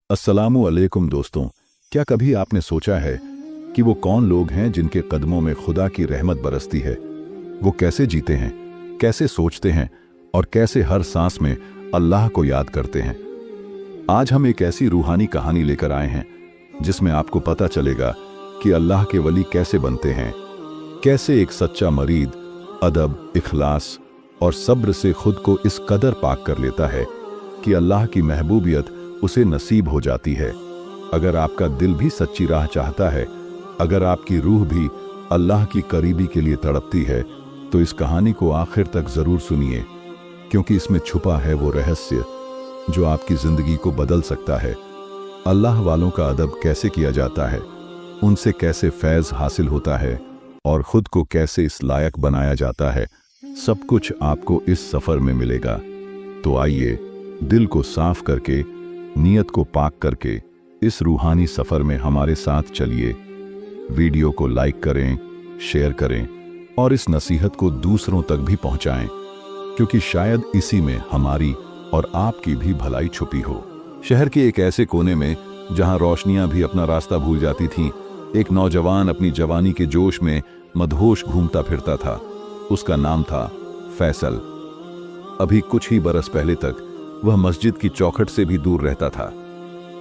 अस्सलामु अलैकुम दोस्तों, क्या कभी आपने सोचा है कि वो कौन लोग हैं जिनके कदमों में खुदा की रहमत बरसती है? वो कैसे जीते हैं, कैसे सोचते हैं और कैसे हर सांस में अल्लाह को याद करते हैं? आज हम एक ऐसी रूहानी कहानी लेकर आए हैं जिसमें आपको पता चलेगा कि अल्लाह के वली कैसे बनते हैं, कैसे एक सच्चा मरीद अदब, इखलास और सब्र से खुद को इस कदर पाक कर लेता है कि अल्लाह की महबूबियत उसे नसीब हो जाती है। अगर आपका दिल भी सच्ची राह चाहता है, अगर आपकी रूह भी अल्लाह की करीबी के लिए तड़पती है, तो इस कहानी को आखिर तक जरूर सुनिए, क्योंकि इसमें छुपा है वो रहस्य जो आपकी जिंदगी को बदल सकता है। अल्लाह वालों का अदब कैसे किया जाता है, उनसे कैसे फैज़ हासिल होता है और खुद को कैसे इस लायक बनाया जाता है, सब कुछ आपको इस सफर में मिलेगा। तो आइए दिल को साफ करके, नियत को पाक करके इस रूहानी सफर में हमारे साथ चलिए। वीडियो को लाइक करें, शेयर करें और इस नसीहत को दूसरों तक भी पहुंचाएं, क्योंकि शायद इसी में हमारी और आपकी भी भलाई छुपी हो। शहर के एक ऐसे कोने में जहां रोशनियां भी अपना रास्ता भूल जाती थीं, एक नौजवान अपनी जवानी के जोश में मदहोश घूमता फिरता था। उसका नाम था फैसल। अभी कुछ ही बरस पहले तक वह मस्जिद की चौखट से भी दूर रहता था।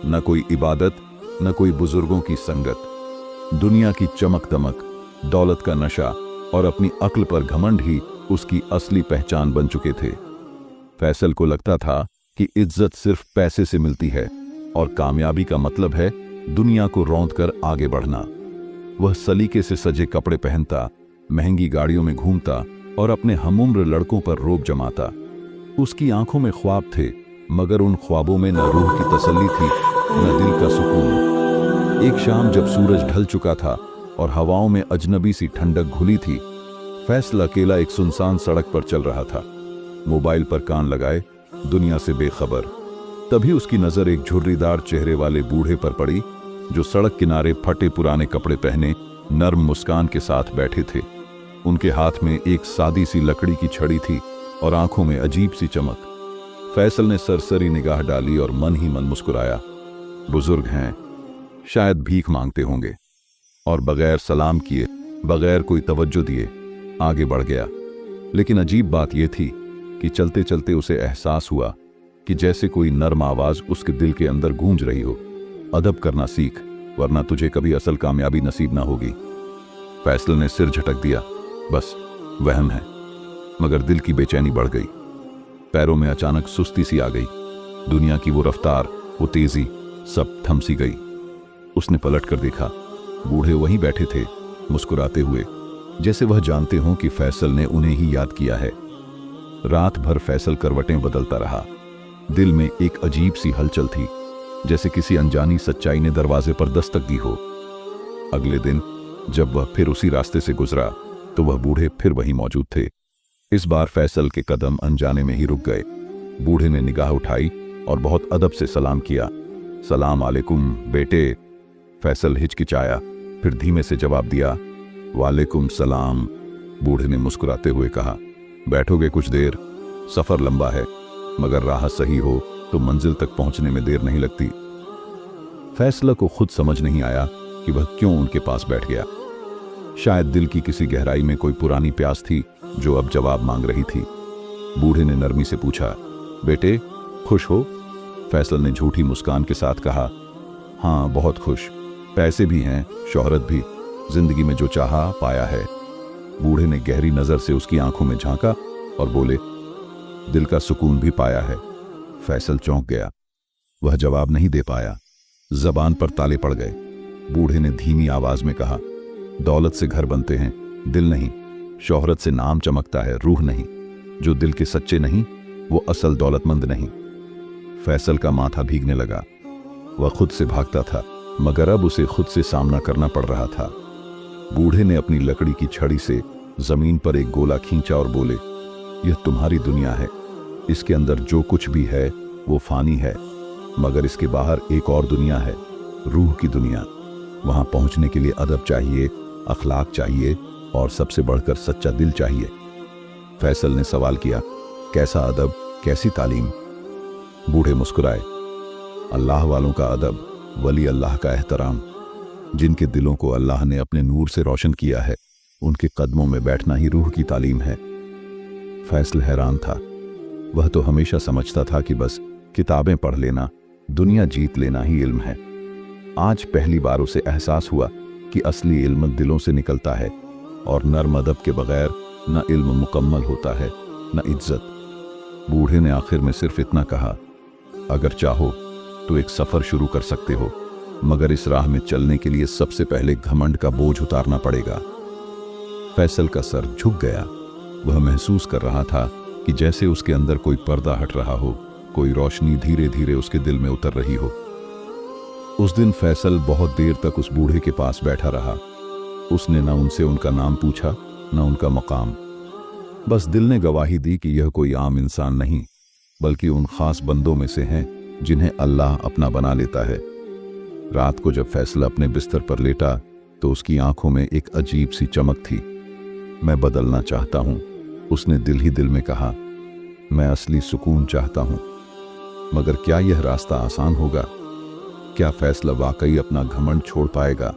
न कोई इबादत, न कोई बुजुर्गों की संगत। दुनिया की चमक दमक, दौलत का नशा और अपनी अक्ल पर घमंड ही उसकी असली पहचान बन चुके थे। फैसल को लगता था कि इज्जत सिर्फ पैसे से मिलती है और कामयाबी का मतलब है दुनिया को रौंद कर आगे बढ़ना। वह सलीके से सजे कपड़े पहनता, महंगी गाड़ियों में घूमता और अपने हमउम्र लड़कों पर रोब जमाता। उसकी आंखों में ख्वाब थे, मगर उन ख्वाबों में न रूह की तसल्ली थी, न दिल का सुकून। एक शाम जब सूरज ढल चुका था और हवाओं में अजनबी सी ठंडक घुली थी, फैसल अकेला एक सुनसान सड़क पर चल रहा था, मोबाइल पर कान लगाए, दुनिया से बेखबर। तभी उसकी नजर एक झुर्रीदार चेहरे वाले बूढ़े पर पड़ी, जो सड़क किनारे फटे पुराने कपड़े पहने नर्म मुस्कान के साथ बैठे थे। उनके हाथ में एक सादी सी लकड़ी की छड़ी थी और आंखों में अजीब सी चमक। फैसल ने सरसरी निगाह डाली और मन ही मन मुस्कुराया। बुजुर्ग हैं, शायद भीख मांगते होंगे, और बगैर सलाम किए, बगैर कोई तवज्जो दिए आगे बढ़ गया। लेकिन अजीब बात यह थी कि चलते चलते उसे एहसास हुआ कि जैसे कोई नर्म आवाज उसके दिल के अंदर गूंज रही हो, अदब करना सीख, वरना तुझे कभी असल कामयाबी नसीब ना होगी। फैसल ने सिर झटक दिया, बस वहम है। मगर दिल की बेचैनी बढ़ गई। पैरों में अचानक सुस्ती सी आ गई। दुनिया की वो रफ्तार, वो तेजी, सब थम सी गई। उसने पलट कर देखा, बूढ़े वहीं बैठे थे, मुस्कुराते हुए, जैसे वह जानते हों कि फैसल ने उन्हें ही याद किया है। रात भर फैसल करवटें बदलता रहा। दिल में एक अजीब सी हलचल थी, जैसे किसी अनजानी सच्चाई ने दरवाजे पर दस्तक दी हो। अगले दिन जब वह फिर उसी रास्ते से गुजरा, तो वह बूढ़े फिर वहीं मौजूद थे। इस बार फैसल के कदम अनजाने में ही रुक गए। बूढ़े ने निगाह उठाई और बहुत अदब से सलाम किया। सलाम अलैकुम बेटे। फैसल हिचकिचाया, फिर धीमे से जवाब दिया, वालेकुम सलाम। बूढ़े ने मुस्कुराते हुए कहा, बैठोगे कुछ देर? सफर लंबा है, मगर राह सही हो तो मंजिल तक पहुंचने में देर नहीं लगती। फैसल को खुद समझ नहीं आया कि वह क्यों उनके पास बैठ गया। शायद दिल की किसी गहराई में कोई पुरानी प्यास थी जो अब जवाब मांग रही थी। बूढ़े ने नरमी से पूछा, बेटे खुश हो? फैसल ने झूठी मुस्कान के साथ कहा, हाँ बहुत खुश। पैसे भी हैं, शोहरत भी, जिंदगी में जो चाहा पाया है। बूढ़े ने गहरी नजर से उसकी आंखों में झांका और बोले, दिल का सुकून भी पाया है। फैसल चौंक गया। वह जवाब नहीं दे पाया। जबान पर ताले पड़ गए। बूढ़े ने धीमी आवाज में कहा, दौलत से घर बनते हैं, दिल नहीं। शोहरत से नाम चमकता है, रूह नहीं। जो दिल के सच्चे नहीं, वो असल दौलतमंद नहीं। फैसल का माथा भीगने लगा। वह खुद से भागता था, मगर अब उसे खुद से सामना करना पड़ रहा था। बूढ़े ने अपनी लकड़ी की छड़ी से जमीन पर एक गोला खींचा और बोले, यह तुम्हारी दुनिया है। इसके अंदर जो कुछ भी है वो फानी है, मगर इसके बाहर एक और दुनिया है, रूह की दुनिया। वहां पहुंचने के लिए अदब चाहिए, अखलाक चाहिए और सबसे बढ़कर सच्चा दिल चाहिए। फैसल ने सवाल किया, कैसा अदब, कैसी तालीम? बूढ़े मुस्कुराए। अल्लाह वालों का अदब, वली अल्लाह का एहतराम, जिनके दिलों को अल्लाह ने अपने नूर से रोशन किया है, उनके कदमों में बैठना ही रूह की तालीम है। फैसल हैरान था। वह तो हमेशा समझता था कि बस किताबें पढ़ लेना, दुनिया जीत लेना ही इल्म है। आज पहली बार उसे एहसास हुआ कि असली इल्म दिलों से निकलता है और नर्म अदब के बगैर न इल्म मुकम्मल होता है न इज्जत। बूढ़े ने आखिर में सिर्फ इतना कहा, अगर चाहो तो एक सफर शुरू कर सकते हो, मगर इस राह में चलने के लिए सबसे पहले घमंड का बोझ उतारना पड़ेगा। फैसल का सर झुक गया। वह महसूस कर रहा था कि जैसे उसके अंदर कोई पर्दा हट रहा हो, कोई रोशनी धीरे धीरे उसके दिल में उतर रही हो। उस दिन फैसल बहुत देर तक उस बूढ़े के पास बैठा रहा। उसने न उनसे उनका नाम पूछा, न उनका मकाम। बस दिल ने गवाही दी कि यह कोई आम इंसान नहीं, बल्कि उन खास बंदों में से हैं जिन्हें अल्लाह अपना बना लेता है। रात को जब फैसल अपने बिस्तर पर लेटा तो उसकी आंखों में एक अजीब सी चमक थी। मैं बदलना चाहता हूं, उसने दिल ही दिल में कहा। मैं असली सुकून चाहता हूं, मगर क्या यह रास्ता आसान होगा? क्या फैसला वाकई अपना घमंड छोड़ पाएगा?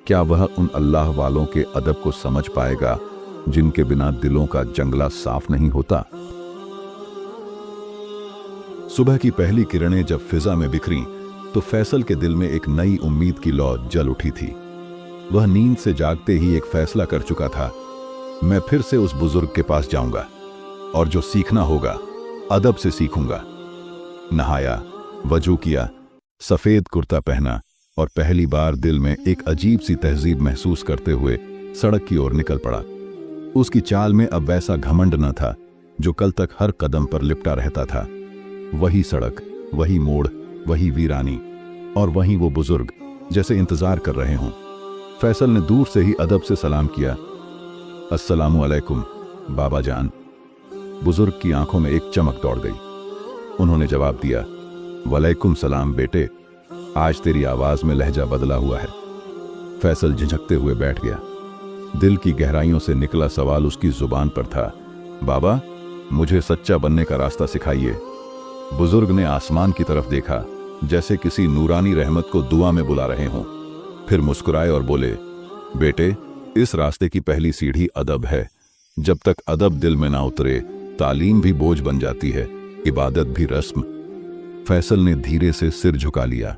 क्या वह उन अल्लाह वालों के अदब को समझ पाएगा जिनके बिना दिलों का जंगला साफ नहीं होता? सुबह की पहली किरणें जब फिजा में बिखरीं तो फैसल के दिल में एक नई उम्मीद की लौ जल उठी थी। वह नींद से जागते ही एक फैसला कर चुका था, मैं फिर से उस बुजुर्ग के पास जाऊंगा और जो सीखना होगा अदब से सीखूंगा। नहाया, वजू किया, सफेद कुर्ता पहना और पहली बार दिल में एक अजीब सी तहजीब महसूस करते हुए सड़क की ओर निकल पड़ा। उसकी चाल में अब वैसा घमंड न था जो कल तक हर कदम पर लिपटा रहता था। वही सड़क, वही मोड़, वही वीरानी और वही वो बुजुर्ग जैसे इंतजार कर रहे हों। फैसल ने दूर से ही अदब से सलाम किया, अस्सलामु अलैकुम बाबा जान। बुजुर्ग की आंखों में एक चमक दौड़ गई। उन्होंने जवाब दिया, वलैकुम सलाम बेटे, आज तेरी आवाज में लहजा बदला हुआ है। फैसल झिझकते हुए बैठ गया। दिल की गहराइयों से निकला सवाल उसकी जुबान पर था, बाबा मुझे सच्चा बनने का रास्ता सिखाइए। बुजुर्ग ने आसमान की तरफ देखा, जैसे किसी नूरानी रहमत को दुआ में बुला रहे हों। फिर मुस्कुराए और बोले, बेटे इस रास्ते की पहली सीढ़ी अदब है। जब तक अदब दिल में ना उतरे, तालीम भी बोझ बन जाती है, इबादत भी रस्म। फैसल ने धीरे से सिर झुका लिया।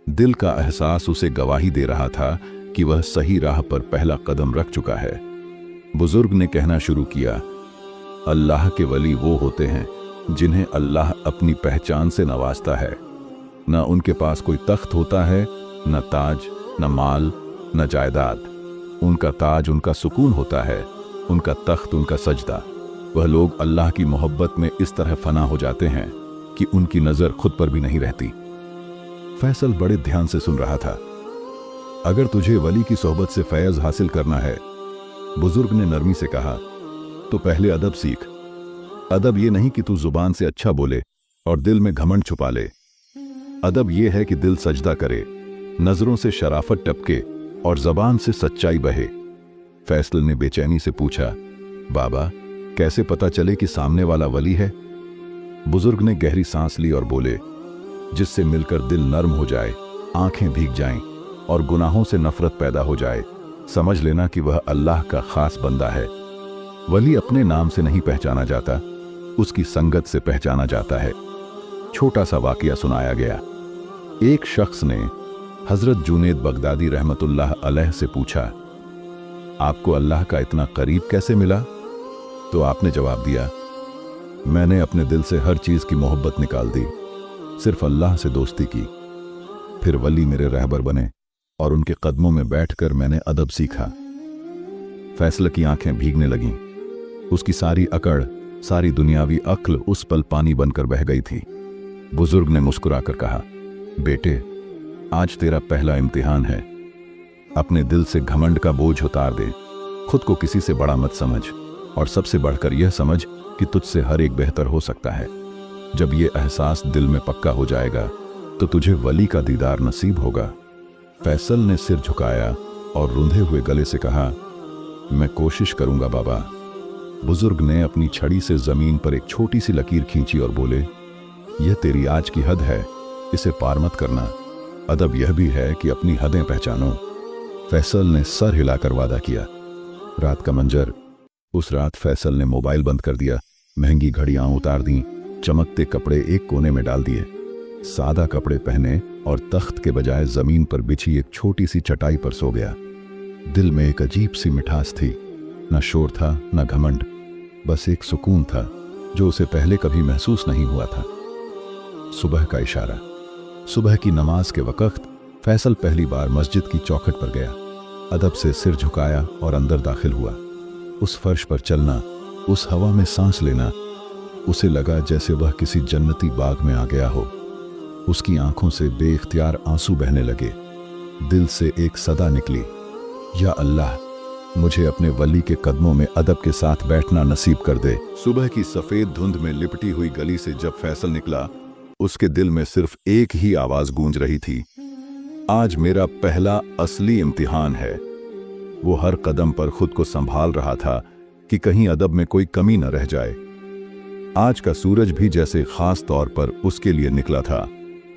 दिल का एहसास उसे गवाही दे रहा था कि वह सही राह पर पहला कदम रख चुका है। बुजुर्ग ने कहना शुरू किया, अल्लाह के वली वो होते हैं जिन्हें अल्लाह अपनी पहचान से नवाजता है। न उनके पास कोई तख्त होता है, न ताज, न माल, न जायदाद। उनका ताज उनका सुकून होता है, उनका तख्त उनका सजदा। वह लोग अल्लाह की मोहब्बत में इस तरह फना हो जाते हैं कि उनकी नजर खुद पर भी नहीं रहती। फैसल बड़े ध्यान से सुन रहा था। अगर तुझे वली की सोहबत से फैज हासिल करना है, बुजुर्ग ने नरमी से कहा, तो पहले अदब सीख। अदब ये नहीं कि तू जुबान से अच्छा बोले और दिल में घमंड छुपा ले। अदब ये है कि दिल सजदा करे, नजरों से शराफत टपके और जबान से सच्चाई बहे। फैसल ने बेचैनी से पूछा, बाबा कैसे पता चले कि सामने वाला वली है? बुजुर्ग ने गहरी सांस ली और बोले, जिससे मिलकर दिल नर्म हो जाए, आंखें भीग जाएं और गुनाहों से नफरत पैदा हो जाए, समझ लेना कि वह अल्लाह का खास बंदा है। वली अपने नाम से नहीं पहचाना जाता, उसकी संगत से पहचाना जाता है। छोटा सा वाकया सुनाया गया। एक शख्स ने हजरत जुनैद बगदादी रहमतुल्लाह अलैह से पूछा, आपको अल्लाह का इतना करीब कैसे मिला? तो आपने जवाब दिया, मैंने अपने दिल से हर चीज की मोहब्बत निकाल दी, सिर्फ अल्लाह से दोस्ती की। फिर वली मेरे रहबर बने और उनके कदमों में बैठकर मैंने अदब सीखा। फैसल की आंखें भीगने लगीं। उसकी सारी अकड़, सारी दुनियावी अक्ल उस पल पानी बनकर बह गई थी। बुजुर्ग ने मुस्कुराकर कहा, बेटे आज तेरा पहला इम्तिहान है। अपने दिल से घमंड का बोझ उतार दे, खुद को किसी से बड़ा मत समझ और सबसे बढ़कर यह समझ कि तुझसे हर एक बेहतर हो सकता है। जब यह एहसास दिल में पक्का हो जाएगा तो तुझे वली का दीदार नसीब होगा। फैसल ने सिर झुकाया और रुंधे हुए गले से कहा, मैं कोशिश करूंगा बाबा। बुजुर्ग ने अपनी छड़ी से जमीन पर एक छोटी सी लकीर खींची और बोले, यह तेरी आज की हद है, इसे पार मत करना। अदब यह भी है कि अपनी हदें पहचानो। फैसल ने सर हिलाकर वादा किया। रात का मंजर। उस रात फैसल ने मोबाइल बंद कर दिया, महंगी घड़ियां उतार दी, चमकते कपड़े एक कोने में डाल दिए, सादा कपड़े पहने और तख्त के बजाय जमीन पर बिछी एक छोटी सी चटाई पर सो गया। दिल में एक अजीब सी मिठास थी, न शोर था न घमंड, बस एक सुकून था जो उसे पहले कभी महसूस नहीं हुआ था। सुबह का इशारा। सुबह की नमाज के वक्त फैसल पहली बार मस्जिद की चौखट पर गया। अदब से सिर झुकाया और अंदर दाखिल हुआ। उस फर्श पर चलना, उस हवा में सांस लेना, उसे लगा जैसे वह किसी जन्नती बाग में आ गया हो। उसकी आंखों से बेइख्तियार आंसू बहने लगे। दिल से एक सदा निकली, या अल्लाह, मुझे अपने वली के कदमों में अदब के साथ बैठना नसीब कर दे। सुबह की सफेद धुंध में लिपटी हुई गली से जब फैसल निकला, उसके दिल में सिर्फ एक ही आवाज गूंज रही थी, आज मेरा पहला असली इम्तिहान है। वो हर कदम पर खुद को संभाल रहा था कि कहीं अदब में कोई कमी न रह जाए। आज का सूरज भी जैसे खास तौर पर उसके लिए निकला था,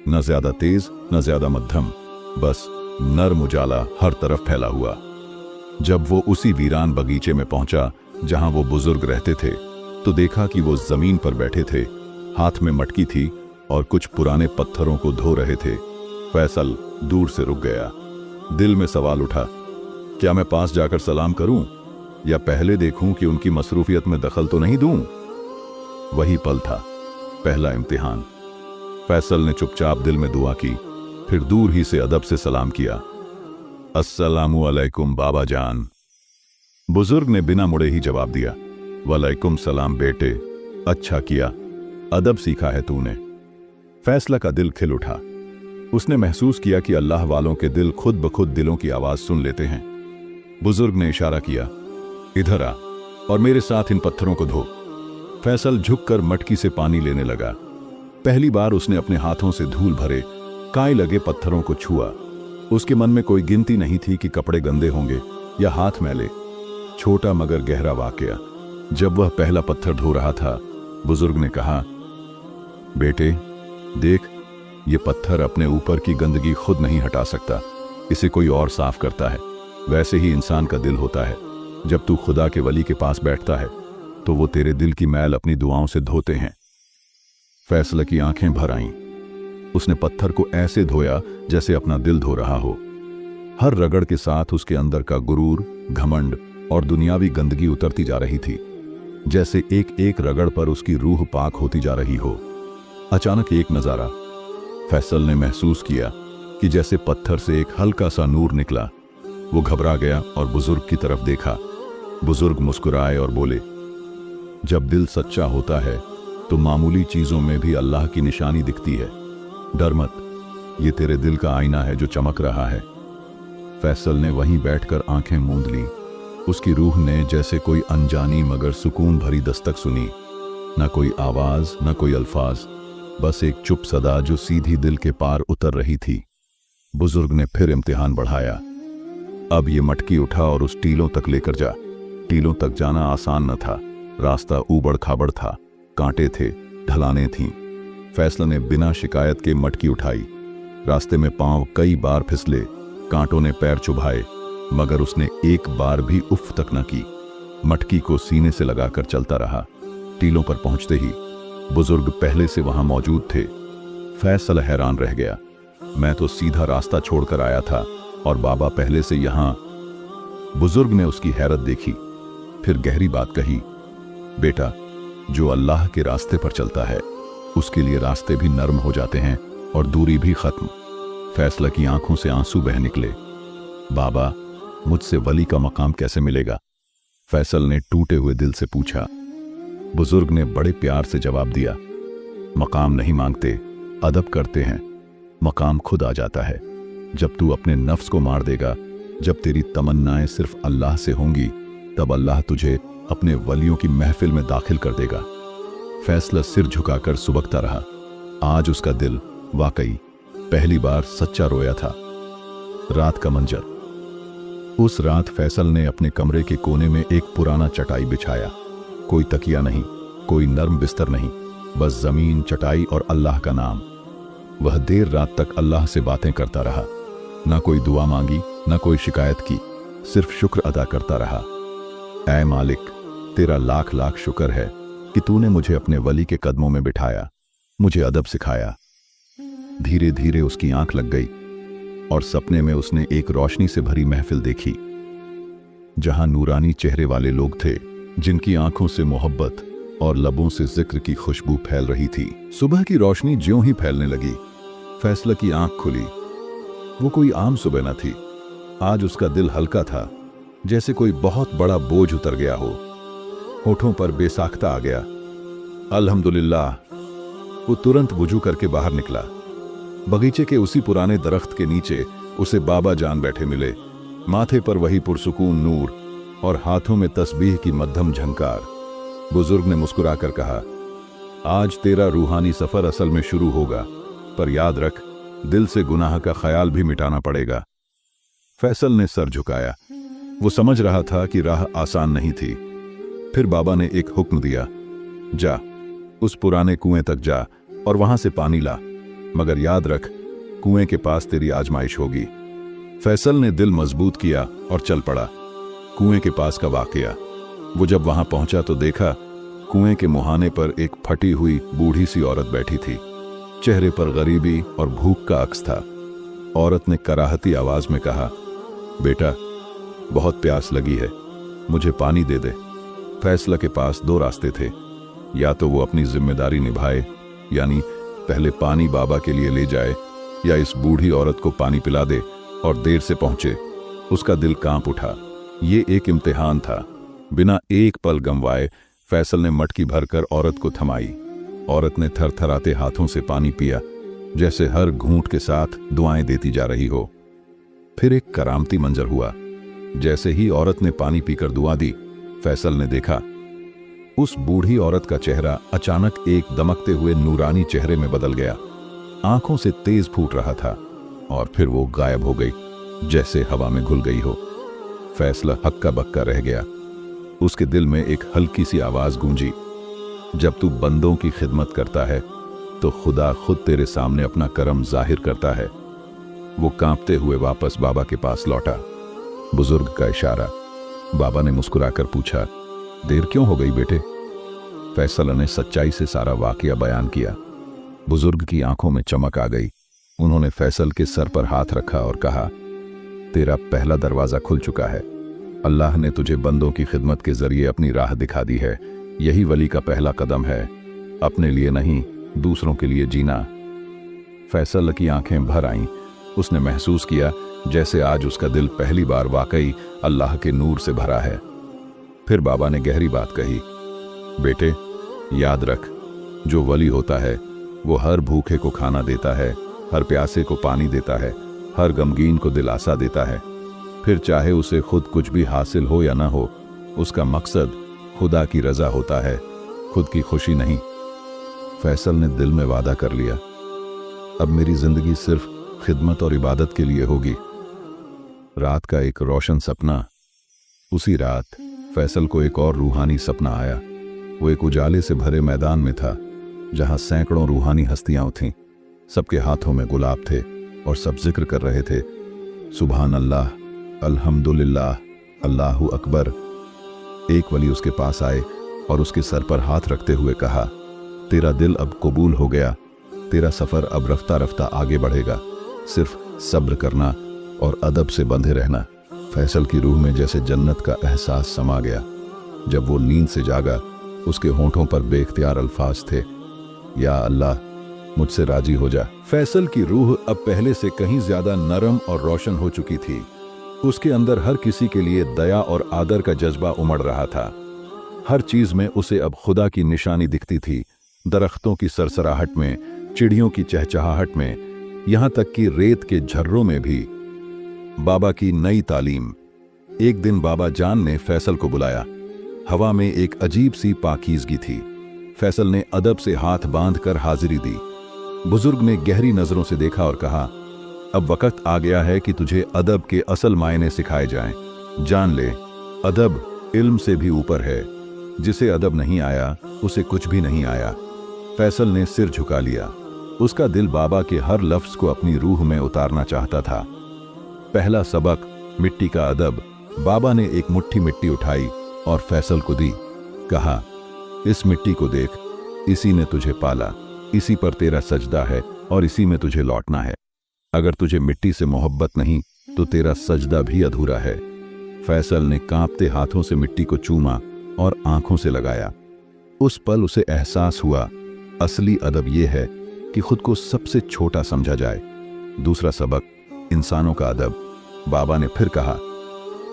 न ज्यादा तेज न ज्यादा मध्यम, बस नर्म उजाला हर तरफ फैला हुआ। जब वो उसी वीरान बगीचे में पहुंचा जहां वो बुजुर्ग रहते थे, तो देखा कि वो जमीन पर बैठे थे, हाथ में मटकी थी और कुछ पुराने पत्थरों को धो रहे थे। फैसल दूर से रुक गया। दिल में सवाल उठा, क्या मैं पास जाकर सलाम करूं या पहले देखूं कि उनकी मसरूफियत में दखल तो नहीं दूं? वही पल था, पहला इम्तिहान। फैसल ने चुपचाप दिल में दुआ की, फिर दूर ही से अदब से सलाम किया, अस्सलामु अलैकुम बाबा जान। बुजुर्ग ने बिना मुड़े ही जवाब दिया, वालेकुम सलाम बेटे, अच्छा किया, अदब सीखा है तूने। फैसला का दिल खिल उठा। उसने महसूस किया कि अल्लाह वालों के दिल खुद ब खुद दिलों की आवाज सुन लेते हैं। बुजुर्ग ने इशारा किया, इधर आ और मेरे साथ इन पत्थरों को धो। फैसल झुककर मटकी से पानी लेने लगा। पहली बार उसने अपने हाथों से धूल भरे कांय लगे पत्थरों को छुआ। उसके मन में कोई गिनती नहीं थी कि कपड़े गंदे होंगे या हाथ मैले। छोटा मगर गहरा वाकया। जब वह पहला पत्थर धो रहा था, बुजुर्ग ने कहा, बेटे देख, ये पत्थर अपने ऊपर की गंदगी खुद नहीं हटा सकता, इसे कोई और साफ करता है। वैसे ही इंसान का दिल होता है, जब तू खुदा के वली के पास बैठता है तो वो तेरे दिल की मैल अपनी दुआओं से धोते हैं। फैसल की आंखें भर आईं। उसने पत्थर को ऐसे धोया जैसे अपना दिल धो रहा हो। हर रगड़ के साथ उसके अंदर का गुरूर, घमंड और दुनियावी गंदगी उतरती जा रही थी, जैसे एक एक रगड़ पर उसकी रूह पाक होती जा रही हो। अचानक एक नजारा। फैसल ने महसूस किया कि जैसे पत्थर से एक हल्का सा नूर निकला। वो घबरा गया और बुजुर्ग की तरफ देखा। बुजुर्ग मुस्कुराए और बोले, जब दिल सच्चा होता है तो मामूली चीजों में भी अल्लाह की निशानी दिखती है। डर मत, ये तेरे दिल का आईना है जो चमक रहा है। फैसल ने वहीं बैठकर आंखें मूंद ली। उसकी रूह ने जैसे कोई अनजानी मगर सुकून भरी दस्तक सुनी। न कोई आवाज, न कोई अल्फाज, बस एक चुप सदा जो सीधी दिल के पार उतर रही थी। बुजुर्ग ने फिर इम्तिहान बढ़ाया। अब ये मटकी उठा और उस टीलों तक लेकर जा। टीलों तक जाना आसान न था, रास्ता ऊबड़ खाबड़ था, कांटे थे, ढलानें थीं। फैसल ने बिना शिकायत के मटकी उठाई। रास्ते में पांव कई बार फिसले, कांटों ने पैर चुभाए, मगर उसने एक बार भी उफ तक न की। मटकी को सीने से लगाकर चलता रहा। टीलों पर पहुंचते ही बुजुर्ग पहले से वहां मौजूद थे। फैसल हैरान रह गया। मैं तो सीधा रास्ता छोड़कर आया था और बाबा पहले से यहां। बुजुर्ग ने उसकी हैरत देखी, फिर गहरी बात कही, बेटा, जो अल्लाह के रास्ते पर चलता है उसके लिए रास्ते भी नर्म हो जाते हैं और दूरी भी खत्म। फैसल की आंखों से आंसू बह निकले। बाबा, मुझसे वली का मकाम कैसे मिलेगा? फैसल ने टूटे हुए दिल से पूछा। बुजुर्ग ने बड़े प्यार से जवाब दिया, मकाम नहीं मांगते, अदब करते हैं। मकाम खुद आ जाता है जब तू अपने नफ्स को मार देगा। जब तेरी तमन्नाएं सिर्फ अल्लाह से होंगी, तब अल्लाह तुझे अपने वलियों की महफिल में दाखिल कर देगा। फैसला सिर झुकाकर सुबकता रहा। आज उसका दिल वाकई पहली बार सच्चा रोया था। रात का मंजर। उस रात फैसल ने अपने कमरे के कोने में एक पुराना चटाई बिछाया। कोई तकिया नहीं, कोई नर्म बिस्तर नहीं, बस जमीन, चटाई और अल्लाह का नाम। वह देर रात तक अल्लाह से बातें करता रहा। ना कोई दुआ मांगी, ना कोई शिकायत की, सिर्फ शुक्र अदा करता रहा। ऐ मालिक, तेरा लाख लाख शुक्र है कि तूने मुझे अपने वली के कदमों में बिठाया, मुझे अदब सिखाया। धीरे धीरे उसकी आंख लग गई और सपने में उसने एक रोशनी से भरी महफिल देखी, जहां नूरानी चेहरे वाले लोग थे, जिनकी आंखों से मोहब्बत और लबों से जिक्र की खुशबू फैल रही थी। सुबह की रोशनी ज्यों ही फैलने लगी, फैसला की आंख खुली। वो कोई आम सुबह न थी। आज उसका दिल हल्का था, जैसे कोई बहुत बड़ा बोझ उतर गया हो। होठों पर बेसाख्ता आ गया, अल्हम्दुलिल्लाह। वो तुरंत वुजू करके बाहर निकला। बगीचे के उसी पुराने दरख्त के नीचे उसे बाबा जान बैठे मिले, माथे पर वही पुरसुकून नूर और हाथों में तस्बीह की मध्यम झंकार। बुजुर्ग ने मुस्कुराकर कहा, आज तेरा रूहानी सफर असल में शुरू होगा, पर याद रख, दिल से गुनाह का ख्याल भी मिटाना पड़ेगा। फैसल ने सर झुकाया। वो समझ रहा था कि राह आसान नहीं थी। फिर बाबा ने एक हुक्म दिया, जा उस पुराने कुएं तक जा और वहां से पानी ला, मगर याद रख, कुएं के पास तेरी आजमाइश होगी। फैसल ने दिल मजबूत किया और चल पड़ा। कुएं के पास का वाकया। वो जब वहां पहुंचा तो देखा, कुएं के मुहाने पर एक फटी हुई बूढ़ी सी औरत बैठी थी। चेहरे पर गरीबी और भूख का अक्स था। औरत ने कराहती आवाज में कहा, बेटा, बहुत प्यास लगी है, मुझे पानी दे दे। फैसला के पास दो रास्ते थे, या तो वो अपनी जिम्मेदारी निभाए, यानी पहले पानी बाबा के लिए ले जाए, या इस बूढ़ी औरत को पानी पिला दे और देर से पहुंचे। उसका दिल कांप उठा। ये एक इम्तिहान था। बिना एक पल गंवाए फैसल ने मटकी भरकर औरत को थमाई। औरत ने थरथराते हाथों से पानी पिया, जैसे हर घूंट के साथ दुआएं देती जा रही हो। फिर एक करामती मंजर हुआ। जैसे ही औरत ने पानी पीकर दुआ दी, फैसल ने देखा, उस बूढ़ी औरत का चेहरा अचानक एक दमकते हुए नूरानी चेहरे में बदल गया। आंखों से तेज फूट रहा था और फिर वो गायब हो गई, जैसे हवा में घुल गई हो। फैसला हक्का बक्का रह गया। उसके दिल में एक हल्की सी आवाज गूंजी, जब तू बंदों की खिदमत करता है तो खुदा खुद तेरे सामने अपना करम जाहिर करता है। वो कांपते हुए वापस बाबा के पास लौटा। बुजुर्ग का इशारा। बाबा ने मुस्कुराकर पूछा, देर क्यों हो गई बेटे? फैसल ने सच्चाई से सारा वाकया बयान किया। बुजुर्ग की आंखों में चमक आ गई। उन्होंने फैसल के सर पर हाथ रखा और कहा, तेरा पहला दरवाजा खुल चुका है। अल्लाह ने तुझे बंदों की खिदमत के जरिए अपनी राह दिखा दी है। यही वली का पहला कदम है, अपने लिए नहीं, दूसरों के लिए जीना। फैसल की आंखें भर आईं। उसने महसूस किया जैसे आज उसका दिल पहली बार वाकई अल्लाह के नूर से भरा है। फिर बाबा ने गहरी बात कही, बेटे, याद रख, जो वली होता है वो हर भूखे को खाना देता है, हर प्यासे को पानी देता है, हर गमगीन को दिलासा देता है। फिर चाहे उसे खुद कुछ भी हासिल हो या ना हो, उसका मकसद खुदा की रजा होता है, खुद की खुशी नहीं। फैसल ने दिल में वादा कर लिया, अब मेरी जिंदगी सिर्फ खिदमत और इबादत के लिए होगी। रात का एक रोशन सपना। उसी रात फैसल को एक और रूहानी सपना आया। वो एक उजाले से भरे मैदान में था, जहां सैकड़ों रूहानी हस्तियां थीं। सबके हाथों में गुलाब थे और सब जिक्र कर रहे थे, सुभान अल्लाह, अल्हम्दुलिल्लाह, अल्लाहु अकबर। एक वली उसके पास आए और उसके सर पर हाथ रखते हुए कहा, तेरा दिल अब कबूल हो गया, तेरा सफर अब रफ्ता रफ्ता आगे बढ़ेगा। सिर्फ सब्र करना और अदब से बंधे रहना। फैसल की रूह में जैसे जन्नत का एहसास समा गया। जब वो नींद से जागा, उसके होंठों पर बेख्तियार अल्फाज थे, या अल्लाह, मुझसे राजी हो जा। फैसल की रूह अब पहले से कहीं ज्यादा नरम और रोशन हो चुकी थी। उसके अंदर हर किसी के लिए दया और आदर का जज्बा उमड़ रहा था। हर चीज में उसे अब खुदा की निशानी दिखती थी। दरख्तों की सरसराहट में, चिड़ियों की चहचहाहट में, यहां तक कि रेत के झर्रों में भी बाबा की नई तालीम। एक दिन बाबा जान ने फैसल को बुलाया। हवा में एक अजीब सी पाकीज़गी थी। फैसल ने अदब से हाथ बांधकर हाजिरी दी। बुजुर्ग ने गहरी नजरों से देखा और कहा, अब वक्त आ गया है कि तुझे अदब के असल मायने सिखाए जाएं। जान ले, अदब इल्म से भी ऊपर है। जिसे अदब नहीं आया, उसे कुछ भी नहीं आया। फैसल ने सिर झुका लिया। उसका दिल बाबा के हर लफ्ज को अपनी रूह में उतारना चाहता था। पहला सबक, मिट्टी का अदब। बाबा ने एक मुट्ठी मिट्टी उठाई और फैसल को दी। कहा, इस मिट्टी को देख, इसी ने तुझे पाला, इसी पर तेरा सजदा है और इसी में तुझे लौटना है। अगर तुझे मिट्टी से मोहब्बत नहीं तो तेरा सजदा भी अधूरा है। फैसल ने कांपते हाथों से मिट्टी को चूमा और आंखों से लगाया। उस पल उसे एहसास हुआ, असली अदब यह है कि खुद को सबसे छोटा समझा जाए। दूसरा सबक, इंसानों का अदब। बाबा ने फिर कहा,